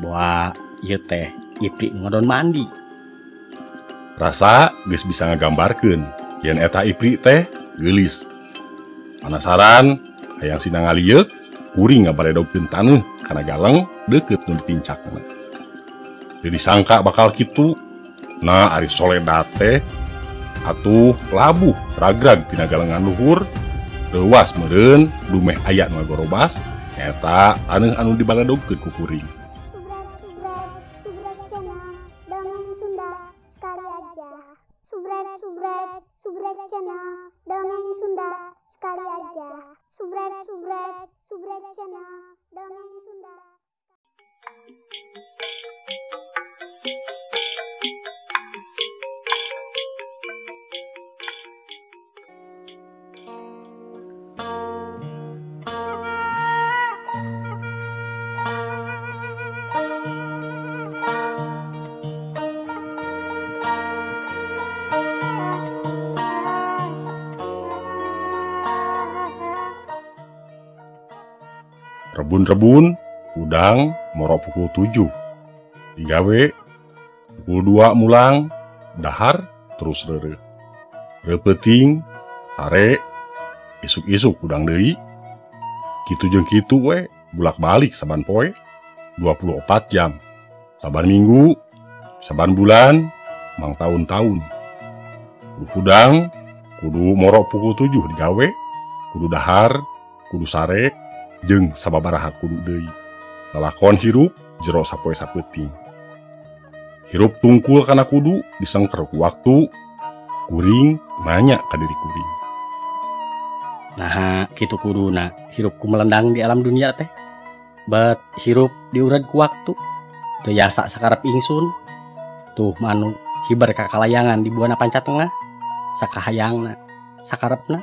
bahwa ieu teh Ipri ngodon mandi. Rasa geus bisa ngagambarkeun yen eta Ipri teh geulis. Penasaran hayang sina ngalieuk, kuring ngabaledogkeun taneuh kana galeng deukeut nu ditincakna. Teu disangka bakal kitu. Nah ari Soledad teh atuh labuh ragrag tina galengan luhur, leuwas meureun dumeh aya nu ngagorobas eta taneuh anu dibaledogkeun ku kuring. Subrek channel dongeng Sunda sekali aja. Subrek channel dongeng Sunda sekali aja. Subrek channel dongeng Sunda. Rebun-rebun, udang, moro pukul 7. Digawe, pukul 2 mulang, dahar, terus reureuh. Repeuting, sare, isuk-isuk udang deui. Kitu jeung kitu we, bulak-balik saban poe, 24 jam. Saban minggu, saban bulan, mang tahun-tahun. Udang, kudu moro pukul 7 digawe, kudu dahar, kudu sare, jeung sababaraha kudu deui. Lalakon hirup jero sapoe sapeuting. Hirup tungkul kana kudu disengker ku waktu. Kuring nanya ka diri kuring. Nah, kitu kuduna hirupku melendang di alam dunia teh. Bet hirup diurad ku waktu. Teu yasa sakarep ingsun. Tuh manu hibar ka kalayangan di buana panca tengah. Sakahayangna, sakarepna.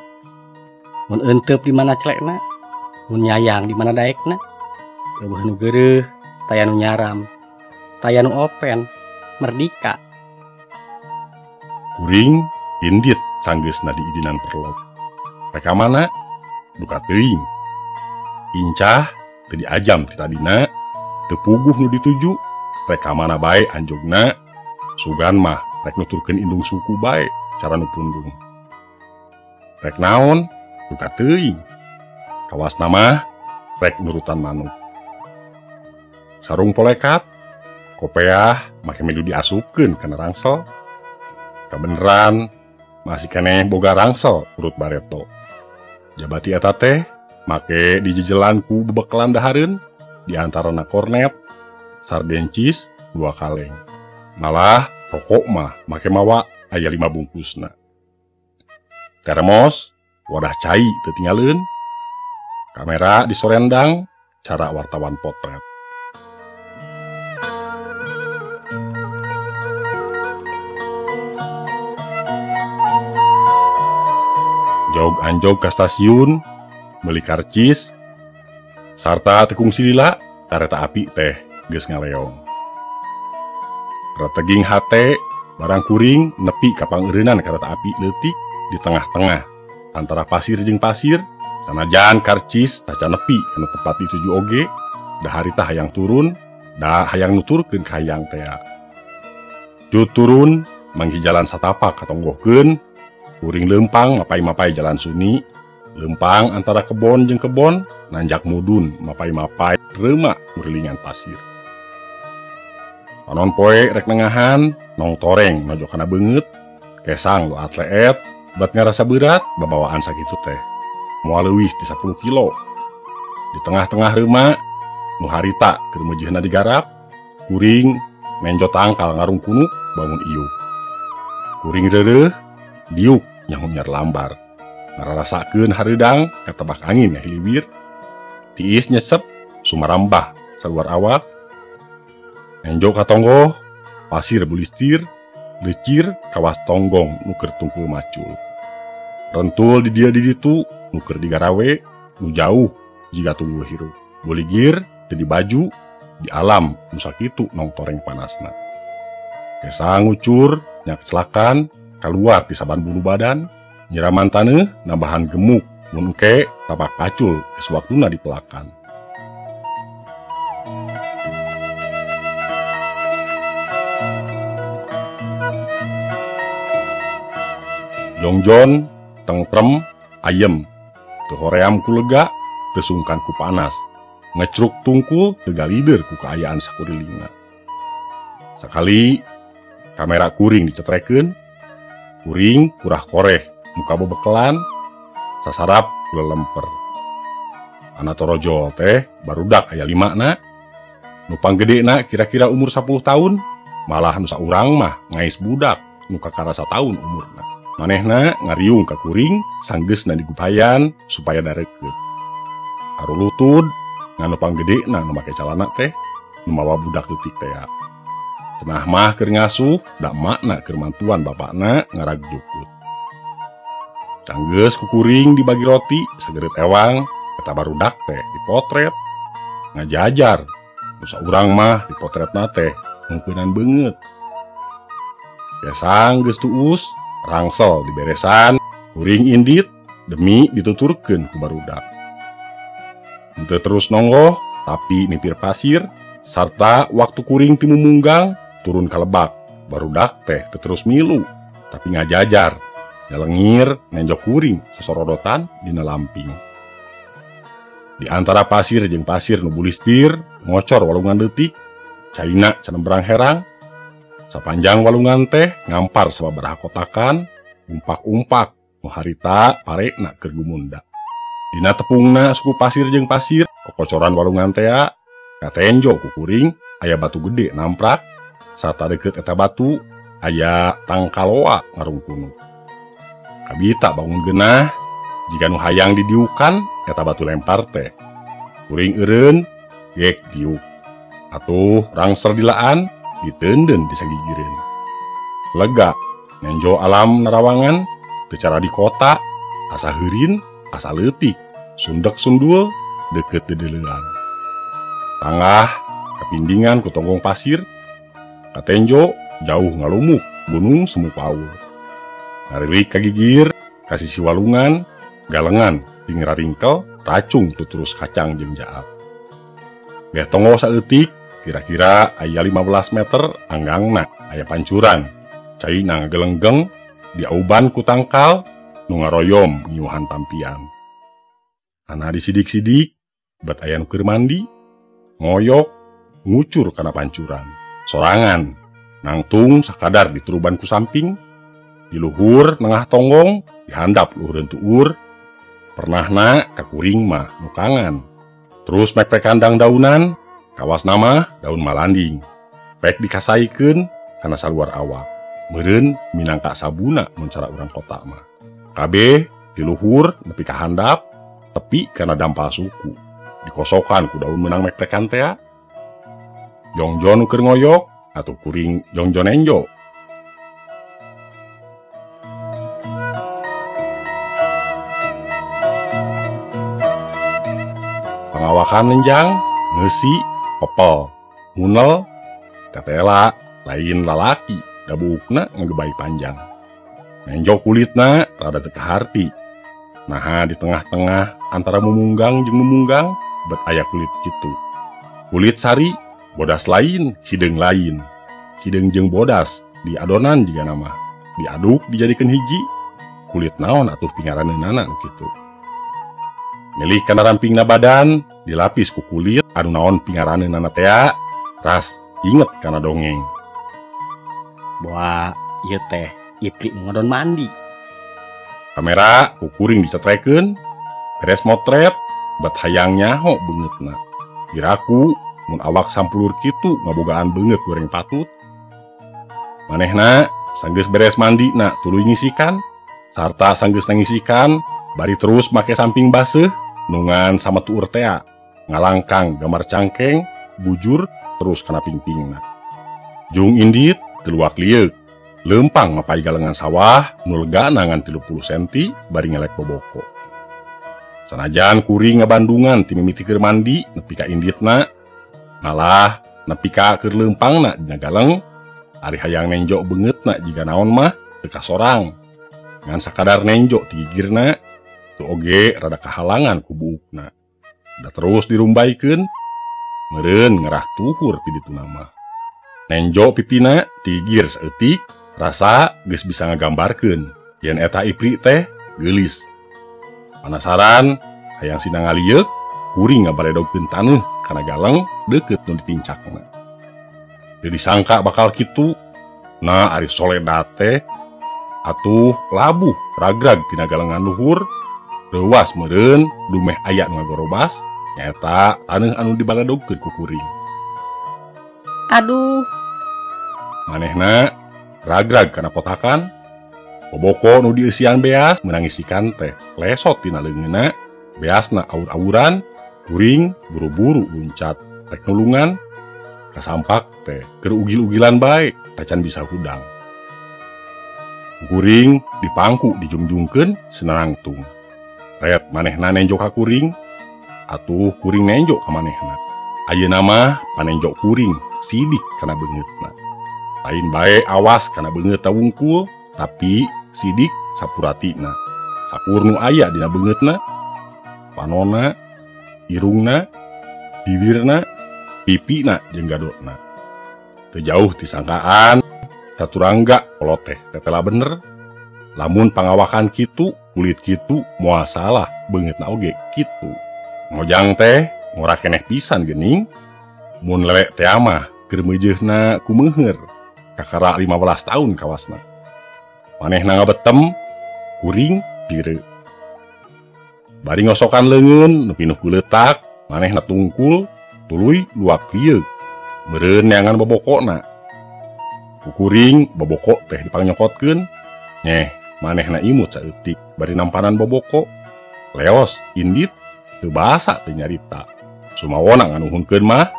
Mun eunteub di mana celekna. Mun nyayang di mana daekna, leuweuh nu geureuh, taya nu nyaram, taya nu open, merdika. Kuring indit sanggeusna di idinan perlot. Reka mana? Duka teuing. Incah teu diajam ti tadina, teu puguh nu dituju, reka mana bae anjogna, sugan mah rek nuturkeun indung suku bae cara nu pundung. Rek naon? Duka teuing. Kawas nama rek nurutan manuk. Sarung polekat, kopeah make medu diasupkeun kana rangsel. Kabeneran masih keneh boga rangsel urut bareto. Jabati eta teh make dijejelan ku bebekelan dahareun di antarana kornet, sardencis, 2 kaleng. Malah rokok mah make mawa aya 5 bungkusna. Termos, wadah cai teu tinggalieun. Kamera disorendang, cara wartawan potret. Jog anjog ka stasiun, meuli karcis, sarta tekung silila, kareta api teh geus ngaleong. Rateging hate, barang kuring nepi ka pangeureunan kareta api leutik di tengah-tengah antara pasir jeung pasir. Sanajan karcis taca nepi kana tempat dituju oge, da harita hayang turun, da hayang nuturkeun ka hayang teh. Jut turun manggi jalan satapak katonggohkeun, kuring leumpang mapai-mapai jalan suni, leumpang antara kebon jeung kebon, nanjak mudun mapai-mapai reuma urilingan pasir. Panon poe rek nengahan, nong toreng nojo kana beungeut, kesang lo atleet, bat ngarasa berat babawaan sakitu teh. Moal leuwih ti 10 kilo. Di tengah-tengah reuma, nu harita keur meujeuhna digarap, kuring menjot tangkal ngarung kunuk bangun iuk. Kuring reureuh, diuk nyahumnyar lambar. Ngararasakeun hareudang katebak angin ngahiliwir. Tiis nyesep, sumarambah saluar awak. Menjok katonggoh, pasir bulistir, lecir kawas tonggong nu keur tungkul macul. Rentul di dia di ditu, nuker digarawe, nu jauh jika tunggu hirup. Boligir, jadi baju, di alam, nu sakitu nong toreng panasna. Kesang ngucur, nyak kecelakaan, keluar di saban bulu badan, nyiraman taneuh, nambahan gemuk, mun engke tapak pacul, kesuwaktuna dipelakan. Jongjon, tengtrem, ayem. Teu hoream ku lega, teu sungkan ku panas. Ngecruk tungkul teu galider ku kaayaan sakurilingna. Sakali kamera kuring dicetrekeun, kuring kurah koreh, muka bebekelan, sasarap kula lemper. Ana torojol teh barudak aya 5 na. Nu panggedena kira-kira umur 10 tahun, malah nu saurang mah ngais budak nu kakarasa tahun umurna. Manehna ngariung ka kuring sanggeusna digupayan supaya darekeut. Aru lutud nganu panggedena nu make calana teh nu mawa budak leutik teh. Cenah mah keur ngasuh da emakna keur mantuan bapakna ngaragjukut. Canggeus ku kuring dibagi roti sageureut ewang eta barudak teh dipotret ngajajar. Nu saurang mah dipotretna teh mungkeunan beungeut. Kesang geus tuus rangsel diberesan kuring indit demi dituturkeun ku barudak. Henteu terus nonggoh tapi nipir pasir sarta waktu kuring timumunggang turun ka lebak. Barudak teh teu terus milu tapi ngajajar nyalengir nenjok kuring sosorodotan dina lamping. Di antara pasir jeung pasir nu bulistir ngocor walungan leutik caina canembrang herang. Sapanjang walungan teh ngampar sababaraha kotakan umpak-umpak nu harita parekna keur gumunda. Dina tepungna suku pasir jeung pasir kokocoran walungan teh katenjo ku kuring aya batu gede namprak sarta deukeut eta batu aya tangkaloa ngarungkunu. Kabita bangun geunah jika nu hayang didiukan eta batu lempar teh. Kuring eureun gek diuk. Atuh rangsel dilaan diteundeun disagigireun. Lega nenjo alam narawangan teu cara di kota asa heurin asa leutik sundek sundul deukeut dedeleuan. Tangah kapindingan ku tonggong pasir katenjo jauh ngalumuk gunung semu paul. Ngarilik kagigir kasisi walungan galengan pinggir ringkel racung tuturus kacang jeung jaat. Beh tonggo saeutik kira-kira aya 15 meter anggangna aya pancuran. Caina ngagelenggeng diauban ku tangkal nu ngaroyom ngiuhan tampian. Ana disidik-sidik bet aya nu keur mandi ngoyok ngucur kana pancuran. Sorangan nangtung sakadar dituruban ku samping di luhur nengah tonggong dihandap luhureun tuur. Pernahna ka kuring mah nukangan. Terus mek kandang daunan, kawas nama daun malanding. Pek dikasaikeun kana saluar awak. Meureun minangka sabuna mun cara urang kota mah. Kabeh di luhur nepi ka handap, tepi kana dampal suku. Dikosokan ku daun meunang mek pekan teh. Jongjon keur ngoyok atuh kuring jongjon enjo. Pengawakan lenjang, ngeusi, popel, munel, tetela, lain lalaki, dabukna ngagebai panjang. Nenjo kulitna rada teu kaharti. Naha di tengah-tengah antara mumunggang jeung mumunggang bet aya kulit kitu. Kulit sari, bodas lain, hideung lain. Hideung jeung bodas diadonan jiga nama. Diaduk dijadikeun hiji. Kulit naon atuh pingaraneunana kitu. Milih kana rampingna badan dilapis ku kulit anu naon pingaraneunana teh ras inget kana dongeng. Wah, ieu teh ipri nu ngodon mandi. Kamera ku kuring dicetrekeun, beres motret bet hayang nyaho beungeutna. Kiraku mun awak sampulur kitu ngabogaan beungeut goreng patut. Manehna sanggeus beres mandina tuluy ngisikan sarta sanggeus ngisikan bari terus make samping baseuh nungan sama tuur teh ngalangkang gambar cangkeng bujur terus kana pingpingna. Jung indit keluak lieuk lempang mapai galengan sawah nu legana ngan 30 cm bari ngelek boboko. Sanajan kuring ngabandungan ti mimiti keur mandi nepi ka inditna malah nepi ka keur leumpangna dina galeng ari hayang nenjo beungeutna jiga naon mah teu kasorang ngan sakadar nenjo ti gigirna tu oge rada kahalangan ku buukna. Da terus dirumbaikeun, meureun ngerah tuhur ti dituna mah. Nenjo pipina ti gigir saeutik, rasa geus bisa ngagambarkeun Yen eta ipri teh geulis. Penasaran hayang sina ngalieuh, kuring ngabaredogkeun taneuh kana galeng deukeut nu ditincakna. Teu disangka bakal kitu. Nah ari Soledad teh atuh labuh ragrag tina galengan luhur, reuwas meureun dumeh aya nu ngagorobas, nyaeta taneuh anu dibaledogkeun ku kuring. Aduh, Manehna ragrag kana potakan, boboko nu dieusian beas menangisikan teh lesot tina leungeunna, beasna awur-awuran, kuring buru-buru luncat rek nulungan, kasampak teh keur ugil-ugilan bae tacan bisa hudang. Kuring dipangku dijungjungkeun senarangtung. Ret manehna nenjok ka kuring, atuh kuring nenjok ka manehna. Ayeuna mah panenjok kuring sidik kana beungeutna. Lain bae awas kana beungeut wungkul, tapi sidik sapuratina. Sakur nu aya dina beungeutna, panonna, irungna, bibirna, pipina jeung gadotna. Teu jauh tisangkaan, taturangga kolot teh tetela bener. Lamun pangawakan kitu, kulit kitu moal salah beungeutna oge kitu. Mojang teh ngora keneh pisan geuning. Mun lelek teh mah keur meujeuhna ku meuheur, kakara 15 tahun kawasna. Manehna ngabetem, kuring pireu. Bari ngosokan leungeun nu pinuh ku leutak, manehna tungkul, tuluy luak lieu. Meureun neangan bobokona. Ku kuring boboko teh dipangyokotkeun, nyeh manehna imut saeutik bari nampanan boboko. Leos indit teu basa teu nyarita. Sumawona nganuhunkeun mah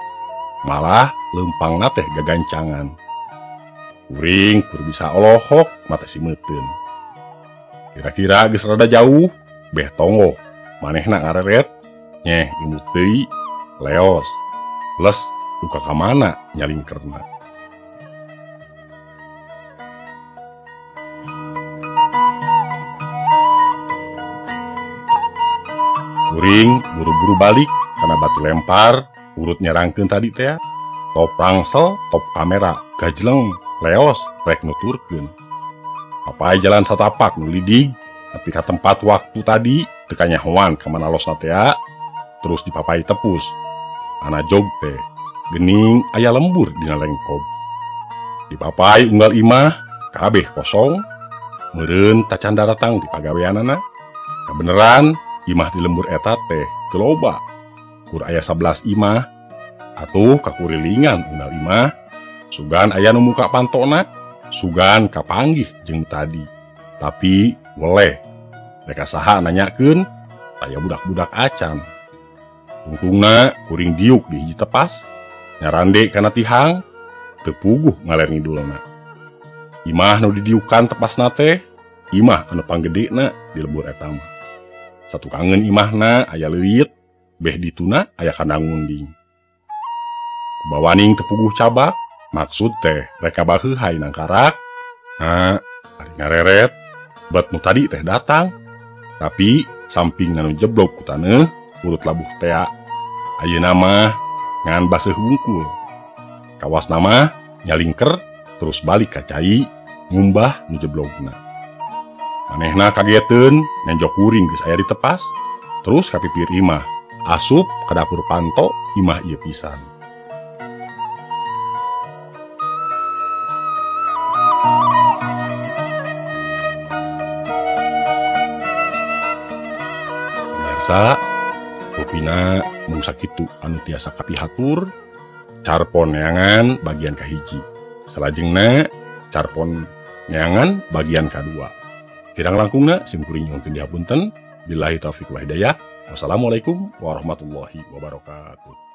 malah leumpangna teh gagancangan. Kuring keur bisa olohok mata simeuteun. Kira-kira geus rada jauh, beh tonggo manehna ngareret, nyeh imut deui, leos. Les duka ka mana nyalingkerna. Kuring buru-buru balik karena batu lempar, urut nyerangkeun tadi teh. Top rangsel, top kamera, gajleng, leos, rek nuturkeun. Papai jalan satapak nu lidig, tapi ka tempat waktu tadi teu kanyahoan ka mana losna teh, terus dipapai tepus. Ana jog teh, geuning aya lembur dina lengkob. Dipapai unggal imah, kabeh kosong, meureun tacan datang di pagaweanana. Kabeneran imah di lembur eta teh teu loba. Kur aya 11 imah, atuh kakurilingan unggal imah, sugan aya nu muka pantona, sugan kapanggih jeung tadi. Tapi weleh, mereka saha nanyakeun, aya budak-budak acan. Tungtungna kuring diuk di hiji tepas, nyarande kana tihang, teu puguh ngaler ngidulna. Imah nu didiukan tepasna teh, imah anu panggedena di lembur eta mah. Satu kangen imahna aya leuwit, beh dituna aya kandang munding. Kubawaning teu puguh cabak, maksud teh reka baheuhai nang karak. Nah, ari ngareret, bet nu tadi teh datang. Tapi samping anu jeblok ku taneuh, urut labuh teh. Ayeuna mah ngan baseuh wungkul. Kawasna mah nyalingker terus balik ka cai ngumbah nu jeblogna. Manehna kageteun nenjok kuring geus aya di tepas, terus ka pipir imah, asup ka dapur panto imah ieu pisan. Biasa rupina mung sakitu anu tiasa kapihatur, carpon neangan bagian kahiji. Salajengna carpon neangan bagian kadua. Kirang langkungna sim kuring nyuhun dihapunten. Billahi taufiq wal hidayah. Wassalamualaikum warahmatullahi wabarakatuh.